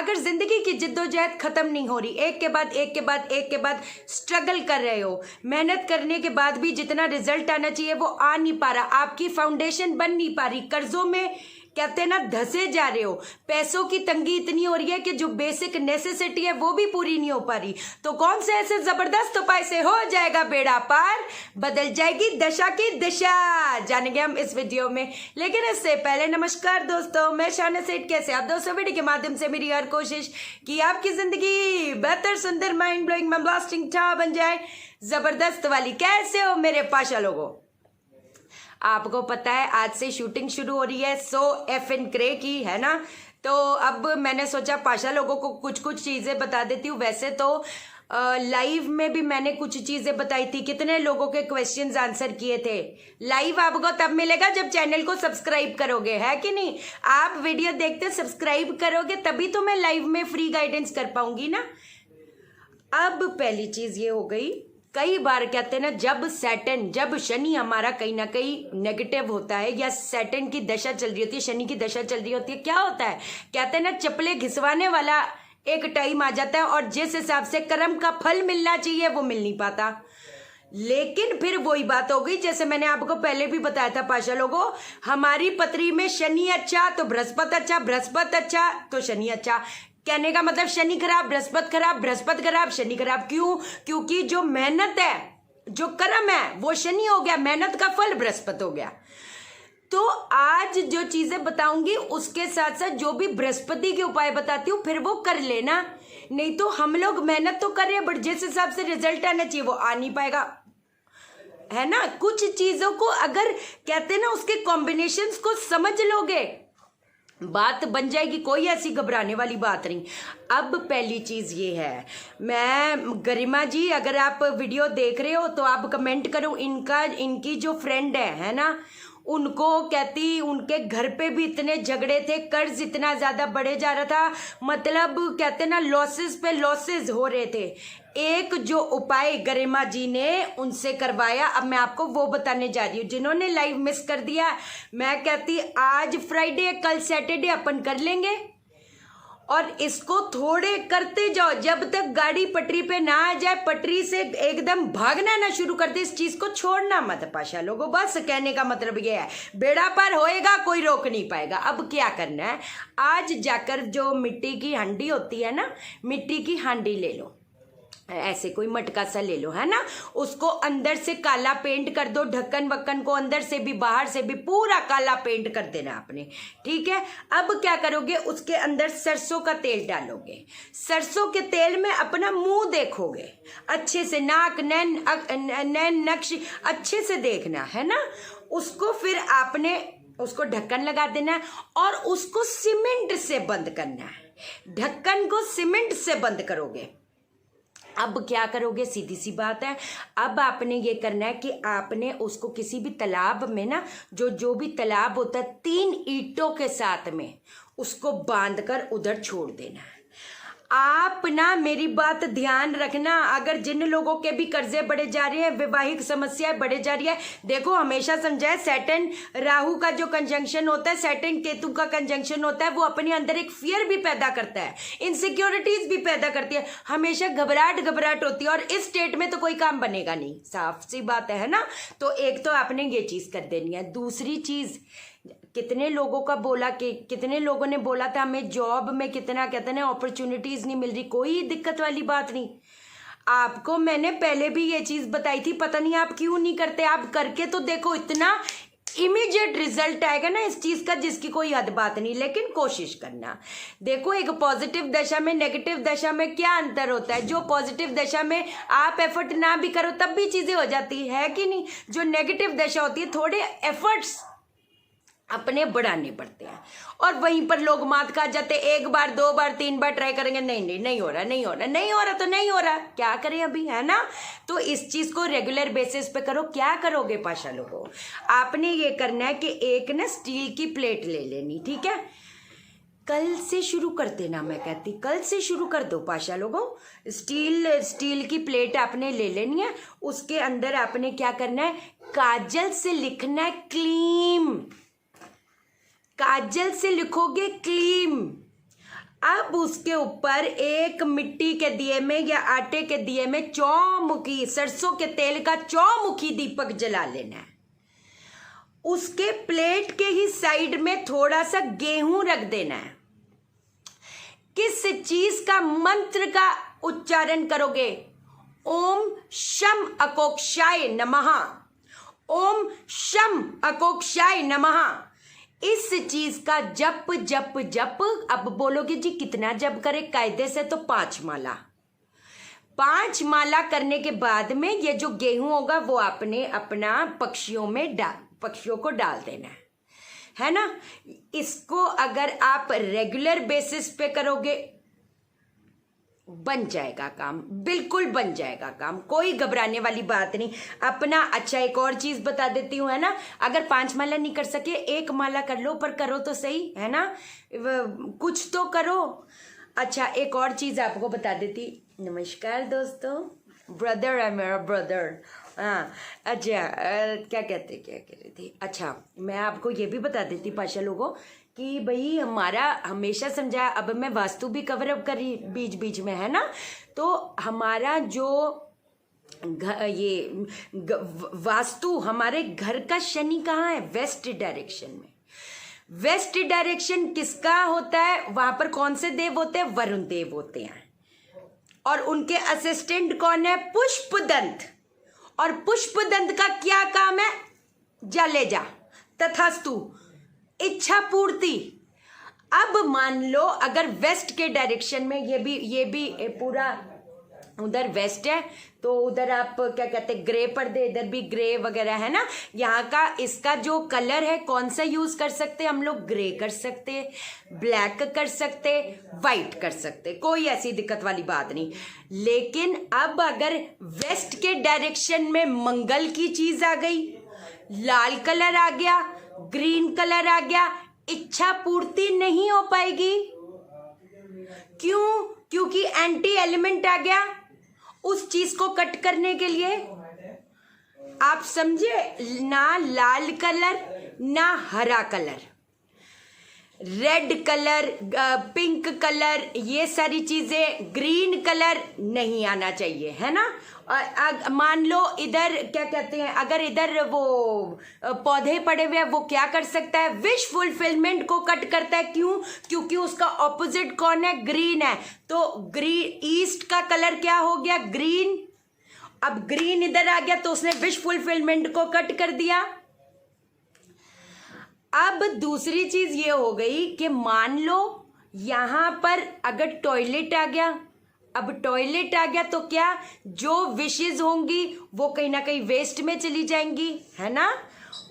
अगर जिंदगी की जिद्दोजहद खत्म नहीं हो रही, एक के बाद एक के बाद एक के बाद स्ट्रगल कर रहे हो, मेहनत करने के बाद भी जितना रिजल्ट आना चाहिए वो आ नहीं पा रहा, आपकी फाउंडेशन बन नहीं पा रही, कर्जों में कहते हैं ना धसे जा रहे हो, पैसों की तंगी इतनी हो रही है कि जो बेसिक नेसेसिटी है वो भी पूरी नहीं हो पा रही, तो कौन से ऐसे जबरदस्त उपाय से हो जाएगा बेड़ा पार, बदल जाएगी दशा की दिशा, जानेंगे हम इस वीडियो में। लेकिन इससे पहले नमस्कार दोस्तों, मैं शाना सेठ, कैसे आप दोस्तों? वीडियो के माध्यम से मेरी हर कोशिश कि आपकी जिंदगी बेहतर, सुंदर, माइंड ब्लोइंग, ब्लास्टिंग था बन जाए, जबरदस्त वाली। कैसे हो मेरे पाशा लोगों? आपको पता है आज से शूटिंग शुरू हो रही है सो एफ एन क्रे की, है ना? तो अब मैंने सोचा पाशा लोगों को कुछ कुछ चीज़ें बता देती हूँ। वैसे तो लाइव में भी मैंने कुछ चीज़ें बताई थी, कितने लोगों के क्वेश्चंस आंसर किए थे। लाइव आपको तब मिलेगा जब चैनल को सब्सक्राइब करोगे, है कि नहीं? आप वीडियो देखते सब्सक्राइब करोगे तभी तो मैं लाइव में फ्री गाइडेंस कर पाऊंगी ना। अब पहली चीज़ ये हो गई, कई बार कहते हैं ना जब शनि हमारा कहीं ना कहीं नेगेटिव होता है या सैटर्न की दशा चल रही होती है, शनि की दशा चल रही होती है, क्या होता है? कहते हैं ना चप्पलें घिसवाने वाला एक टाइम आ जाता है और जिस हिसाब से कर्म का फल मिलना चाहिए वो मिल नहीं पाता। लेकिन फिर वही बात हो गई, जैसे मैंने आपको पहले भी बताया था पाशा लोगों, हमारी पत्री में शनि अच्छा तो बृहस्पति अच्छा, बृहस्पति अच्छा तो शनि अच्छा। कहने का मतलब शनि खराब बृहस्पति खराब, बृहस्पति खराब शनि खराब। क्यों? क्योंकि जो मेहनत है, जो कर्म है वो शनि हो गया, मेहनत का फल बृहस्पति हो गया। तो आज जो चीजें बताऊंगी उसके साथ साथ जो भी बृहस्पति के उपाय बताती हूँ फिर वो कर लेना, नहीं तो हम लोग मेहनत तो कर रहे हैं बट जिस हिसाब से रिजल्ट आना चाहिए वो आ नहीं पाएगा, है ना? कुछ चीजों को अगर कहते हैं ना उसके कॉम्बिनेशंस को समझ लोगे बात बन जाएगी, कोई ऐसी घबराने वाली बात नहीं। अब पहली चीज ये है, मैं गरिमा जी अगर आप वीडियो देख रहे हो तो आप कमेंट करो, इनकी जो फ्रेंड है ना, उनको कहती उनके घर पे भी इतने झगड़े थे, कर्ज इतना ज्यादा बढ़े जा रहा था, मतलब कहते ना लॉसेस पे लॉसेस हो रहे थे। एक जो उपाय गरिमा जी ने उनसे करवाया, अब मैं आपको वो बताने जा रही हूँ। जिन्होंने लाइव मिस कर दिया, मैं कहती आज फ्राइडे कल सैटरडे अपन कर लेंगे और इसको थोड़े करते जाओ जब तक गाड़ी पटरी पे ना आ जाए, पटरी से एकदम भागना ना शुरू कर दे, इस चीज को छोड़ना मत पाशा लोगों। बस कहने का मतलब ये है, बेड़ा पार होएगा, कोई रोक नहीं पाएगा। अब क्या करना है, आज जाकर जो मिट्टी की हांडी होती है ना, मिट्टी की हांडी ले लो, ऐसे कोई मटका सा ले लो, है ना, उसको अंदर से काला पेंट कर दो, ढक्कन वक्कन को अंदर से भी बाहर से भी पूरा काला पेंट कर देना आपने, ठीक है? अब क्या करोगे, उसके अंदर सरसों का तेल डालोगे, सरसों के तेल में अपना मुंह देखोगे अच्छे से, नाक नैन नक्श अच्छे से देखना, है ना? उसको फिर आपने उसको ढक्कन लगा देना है और उसको सीमेंट से बंद करना है, ढक्कन को सीमेंट से बंद करोगे। अब क्या करोगे, सीधी सी बात है, अब आपने ये करना है कि आपने उसको किसी भी तालाब में ना, जो भी तालाब होता है, 3 ईंटों के साथ में उसको बांधकर उधर छोड़ देना है। आप ना मेरी बात ध्यान रखना, अगर जिन लोगों के भी कर्जे बढ़े जा रहे हैं, वैवाहिक समस्याएं बढ़े जा रही है, देखो हमेशा समझाए, सैटर्न राहु का जो कंजंक्शन होता है, सैटर्न केतु का कंजंक्शन होता है, वो अपने अंदर एक फियर भी पैदा करता है, इनसिक्योरिटीज भी पैदा करती है, हमेशा घबराहट होती है और इस स्टेट में तो कोई काम बनेगा नहीं, साफ सी बात है ना? तो एक तो आपने ये चीज कर देनी है। दूसरी चीज, कितने लोगों का बोला कि कितने लोगों ने बोला था हमें जॉब में कितना कहते हैं अपॉर्चुनिटीज नहीं मिल रही, कोई दिक्कत वाली बात नहीं। आपको मैंने पहले भी ये चीज बताई थी, पता नहीं आप क्यों नहीं करते, आप करके तो देखो, इतना इमीडिएट रिजल्ट आएगा ना इस चीज का जिसकी कोई हद बात नहीं। लेकिन कोशिश करना, देखो एक पॉजिटिव दशा में नेगेटिव दशा में क्या अंतर होता है। जो पॉजिटिव दशा में आप एफर्ट ना भी करो तब भी चीजें हो जाती है कि नहीं, जो नेगेटिव दशा होती है थोड़े एफर्ट्स अपने बढ़ाने पड़ते हैं और वहीं पर लोग मात खा जाते, 1 बार 2 बार 3 बार ट्राई करेंगे, नहीं हो रहा तो नहीं हो रहा, क्या करें अभी, है ना? तो इस चीज को रेगुलर बेसिस पे करो। क्या करोगे पाशा लोगों, आपने ये करना है कि एक ना स्टील की प्लेट ले लेनी, ठीक है? कल से शुरू कर देना, मैं कहती कल से शुरू कर दो पाशा लोगों। स्टील की प्लेट आपने ले लेनी है, उसके अंदर आपने क्या करना है, काजल से लिखना है क्लीम, काजल से लिखोगे क्लीम, अब उसके ऊपर एक मिट्टी के दिए में या आटे के दिए में चौमुखी सरसों के तेल का चौमुखी दीपक जला लेना है। उसके प्लेट के ही साइड में थोड़ा सा गेहूं रख देना है। किस चीज का मंत्र का उच्चारण करोगे? ओम शम अकोक्षाय नमः, ओम शम अकोक्षाय नमः। इस चीज का जप जप जप। अब बोलोगे जी कितना जप करे? कायदे से तो 5 माला। 5 माला करने के बाद में ये जो गेहूं होगा वो आपने अपना पक्षियों को डाल देना है ना। इसको अगर आप रेगुलर बेसिस पे करोगे बन जाएगा काम, बिल्कुल बन जाएगा काम, कोई घबराने वाली बात नहीं अपना। अच्छा एक और चीज बता देती हूँ, है ना। अगर 5 माला नहीं कर सके 1 माला कर लो, पर करो तो सही, है ना, कुछ तो करो। अच्छा एक और चीज आपको बता देती। नमस्कार दोस्तों, ब्रदर है मेरा ब्रदर। हाँ अच्छा क्या कह रही थी? अच्छा मैं आपको ये भी बता देती पाशा लोगों कि भाई हमारा हमेशा समझा, अब मैं वास्तु भी कवर अप करी बीच बीच में, है ना। तो हमारा जो वास्तु, हमारे घर का शनि कहाँ है? वेस्ट डायरेक्शन में। वेस्ट डायरेक्शन किसका होता है? वहां पर कौन से देव होते हैं? वरुण देव होते हैं। और उनके असिस्टेंट कौन है? पुष्पदंत। और पुष्पदंत का क्या काम है? जा ले जा, तथास्तु, इच्छा पूर्ति। अब मान लो अगर वेस्ट के डायरेक्शन में ये भी पूरा उधर वेस्ट है, तो उधर आप क्या कहते हैं ग्रे पर्दे, इधर भी ग्रे वगैरह है ना। यहाँ का इसका जो कलर है कौन सा यूज कर सकते हैं हम लोग? ग्रे कर सकते, ब्लैक कर सकते, वाइट कर सकते, कोई ऐसी दिक्कत वाली बात नहीं। लेकिन अब अगर वेस्ट के डायरेक्शन में मंगल की चीज आ गई, लाल कलर आ गया, ग्रीन कलर आ गया, इच्छा पूर्ति नहीं हो पाएगी। क्यों? क्योंकि एंटी एलिमेंट आ गया उस चीज को कट करने के लिए। आप समझे ना? लाल कलर ना हरा colour, red colour, pink colour, ये सारी चीजें, ग्रीन कलर नहीं आना चाहिए, है ना। मान लो इधर क्या कहते हैं, अगर इधर वो पौधे पड़े हुए हैं, वो क्या कर सकता है? विश फुलफिलमेंट को कट करता है। क्यों? क्योंकि उसका ऑपोजिट कौन है? ग्रीन है। तो ग्रीन, ईस्ट का कलर क्या हो गया? ग्रीन। अब ग्रीन इधर आ गया तो उसने विश फुलफिलमेंट को कट कर दिया। अब दूसरी चीज ये हो गई कि मान लो यहां पर अगर टॉयलेट आ गया, अब टॉयलेट आ गया तो क्या, जो विशेज होंगी वो कहीं ना कहीं वेस्ट में चली जाएंगी, है ना।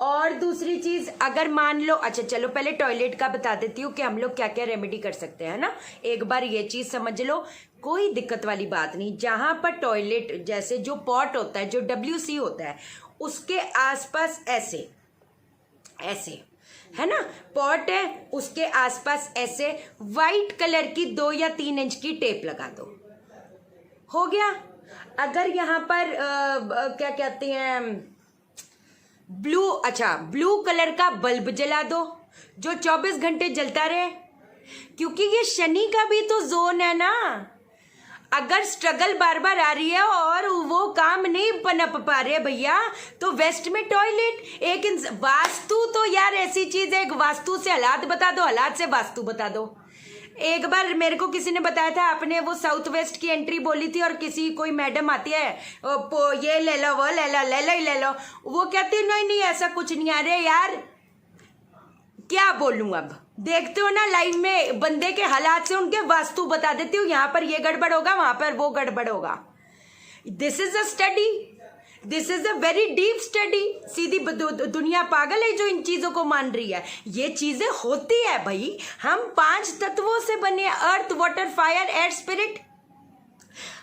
और दूसरी चीज अगर मान लो, अच्छा चलो पहले टॉयलेट का बता देती हूँ कि हम लोग क्या क्या रेमेडी कर सकते हैं, ना। एक बार ये चीज समझ लो, कोई दिक्कत वाली बात नहीं। जहां पर टॉयलेट, जैसे जो पॉट होता है, जो WC होता है, उसके आसपास ऐसे ऐसे, है ना, पॉट है, उसके आसपास ऐसे वाइट कलर की 2 या 3 इंच की टेप लगा दो, हो गया। अगर यहाँ पर क्या कहते हैं ब्लू, अच्छा ब्लू कलर का बल्ब जला दो जो 24 घंटे जलता रहे, क्योंकि ये शनि का भी तो जोन है ना। अगर स्ट्रगल बार बार आ रही है और वो काम नहीं पनप पा रहे भैया, तो वेस्ट में टॉयलेट। एक वास्तु तो यार ऐसी चीज है, एक वास्तु से हालात बता दो, हालात से वास्तु बता दो। एक बार मेरे को किसी ने बताया था, आपने वो साउथ वेस्ट की एंट्री बोली थी और किसी कोई मैडम आती है, ये ले लो, वो ले लो, ले लो, वो कहती नहीं नहीं ऐसा कुछ नहीं। आ रहे यार क्या बोलूं, अब देखते हो ना लाइव में बंदे के हालात से उनके वास्तु बता देती हूँ, यहाँ पर ये गड़बड़ होगा, वहां पर वो गड़बड़ होगा। This is a study, this is a very deep study. सीधी दुनिया पागल है जो इन चीजों को मान रही है। ये चीजें होती है भाई, हम 5 तत्वों से बने, अर्थ, वाटर, फायर, एयर, स्पिरिट।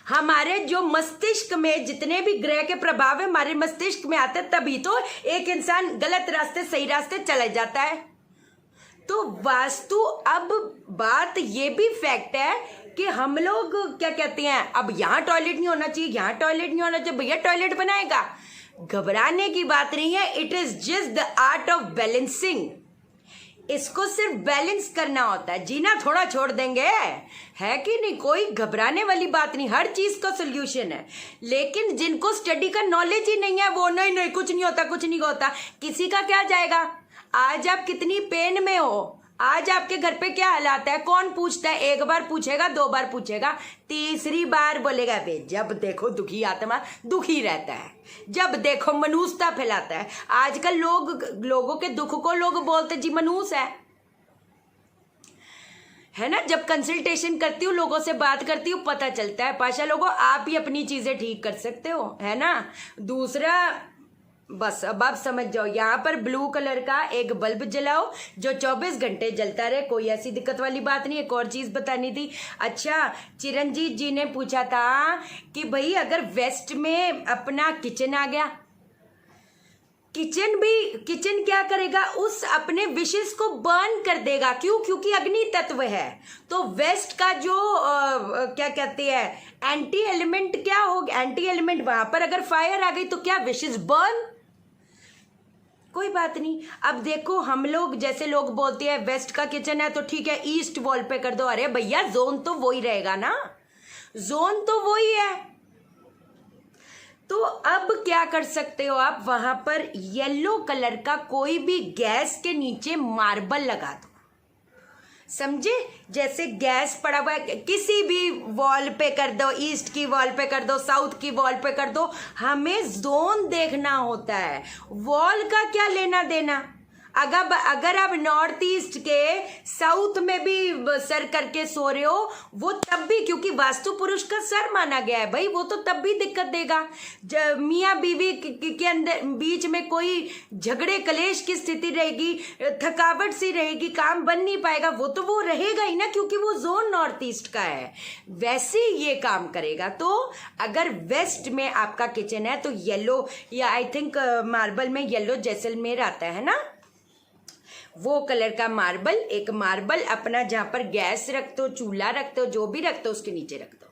हमारे जो मस्तिष्क में जितने भी ग्रह के प्रभाव है हमारे मस्तिष्क में आते, तभी तो एक इंसान गलत रास्ते सही रास्ते चला जाता है। तो वास्तु, अब बात ये भी फैक्ट है कि हम लोग क्या कहते हैं, अब यहाँ टॉयलेट नहीं होना चाहिए, यहाँ टॉयलेट नहीं होना चाहिए, भैया टॉयलेट बनाएगा, घबराने की बात नहीं है। It is just the art of balancing. इसको सिर्फ बैलेंस करना होता है, जीना थोड़ा छोड़ देंगे, है कि नहीं? कोई घबराने वाली बात नहीं, हर चीज का सोल्यूशन है। लेकिन जिनको स्टडी का नॉलेज ही नहीं है वो नहीं नहीं कुछ नहीं होता, कुछ नहीं होता। किसी का क्या जाएगा? आज आप कितनी पेन में हो, आज आपके घर पे क्या हालात है, कौन पूछता है? एक बार पूछेगा, 2 बार पूछेगा, तीसरी बार बोलेगा बे जब देखो दुखी आत्मा दुखी रहता है, जब देखो मनुष्यता फैलाता है। आजकल लोगों के दुख को लोग बोलते जी मनुष्य है ना। जब कंसल्टेशन करती हूँ, लोगों से बात करती हूँ, पता चलता है पाशा लोगों आप ही अपनी चीजें ठीक कर सकते हो, है ना। दूसरा बस अब आप समझ जाओ, यहाँ पर ब्लू कलर का एक बल्ब जलाओ जो 24 घंटे जलता रहे, कोई ऐसी दिक्कत वाली बात नहीं। एक और चीज बतानी थी। अच्छा, चिरंजीत जी ने पूछा था कि भाई अगर वेस्ट में अपना किचन आ गया, किचन क्या करेगा? उस अपने विशेष को बर्न कर देगा। क्यों? क्योंकि अग्नि तत्व है। तो वेस्ट का जो क्या कहते हैं एंटी एलिमेंट क्या होगा? एंटी एलिमेंट वहां पर अगर फायर आ गई तो क्या विशेष बर्न? कोई बात नहीं। अब देखो हम लोग जैसे लोग बोलते हैं वेस्ट का किचन है तो ठीक है ईस्ट वॉल पे कर दो। अरे भैया जोन तो वही रहेगा ना, जोन तो वही है। तो अब क्या कर सकते हो आप? वहां पर येलो कलर का कोई भी गैस के नीचे मार्बल लगा दो, समझे? जैसे गैस पड़ा हुआ है, किसी भी वॉल पे कर दो, ईस्ट की वॉल पे कर दो, साउथ की वॉल पे कर दो। हमें जोन देखना होता है, वॉल का क्या लेना देना। अगर आप नॉर्थ ईस्ट के साउथ में भी सर करके सो रहे हो, वो तब भी, क्योंकि वास्तु पुरुष का सर माना गया है भाई, वो तो तब भी दिक्कत देगा। मियाँ बीवी के अंदर बीच में कोई झगड़े कलेश की स्थिति रहेगी, थकावट सी रहेगी, काम बन नहीं पाएगा, वो तो वो रहेगा ही ना, क्योंकि वो जोन नॉर्थ ईस्ट का है। वैसे ये काम करेगा। तो अगर वेस्ट में आपका किचन है तो येलो, या आई थिंक मार्बल में येलो जैसलमेर आता है ना, वो कलर का मार्बल, एक मार्बल अपना जहां पर गैस रखते हो, चूल्हा रखते हो, जो भी रखते हो उसके नीचे रख दो,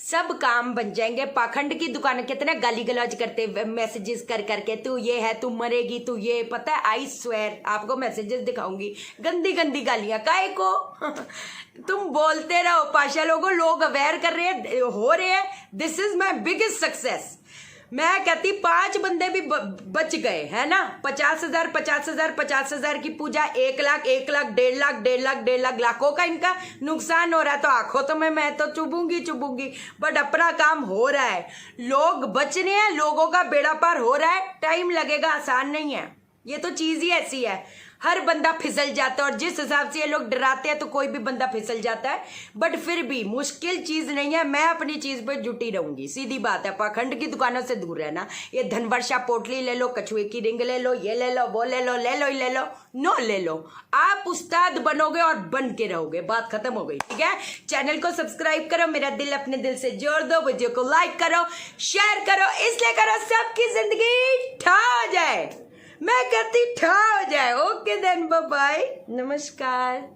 सब काम बन जाएंगे। पाखंड की दुकान कितना गाली गलौज करते मैसेजेस कर करके, तू ये है, तू मरेगी, तू ये, पता है आई स्वेयर आपको मैसेजेस दिखाऊंगी, गंदी गंदी गालियां काहे को तुम बोलते रहो। पाशा लोगों, लोग अवेयर कर रहे हैं, हो रहे हैं। This is my biggest success. मैं कहती 5 बंदे भी बच गए, है ना। 50,000 50,000 50,000 की पूजा, 1 लाख 1 लाख 1.5 लाख 1.5 लाख 1.5 लाख, लाखों का इनका नुकसान हो रहा है। तो आंखों तो मैं तो चुभूंगी, बट अपना काम हो रहा है, लोग बच रहे हैं, लोगों का बेड़ा पार हो रहा है। टाइम लगेगा, आसान नहीं है, ये तो चीज ही ऐसी है। हर बंदा फिसल जाता है, और जिस हिसाब से ये लोग डराते हैं तो कोई भी बंदा फिसल जाता है, बट फिर भी मुश्किल चीज नहीं है। मैं अपनी चीज पे जुटी रहूंगी, सीधी बात है। पाखंड की दुकानों से दूर रहना। ये धनवर्षा पोटली ले लो, कछुए की रिंग ले लो, ये ले लो, वो ले लो, ले लो, नो ले लो, आप उस्ताद बनोगे और बन के रहोगे। बात खत्म हो गई, ठीक है। चैनल को सब्सक्राइब करो, मेरा दिल अपने दिल से जोड़ दो, वीडियो को लाइक करो, शेयर करो, इसलिए करो सबकी जिंदगी ठा जाए। मैं कहती ठा हो जाए। ओके देन, बाय बाय, नमस्कार।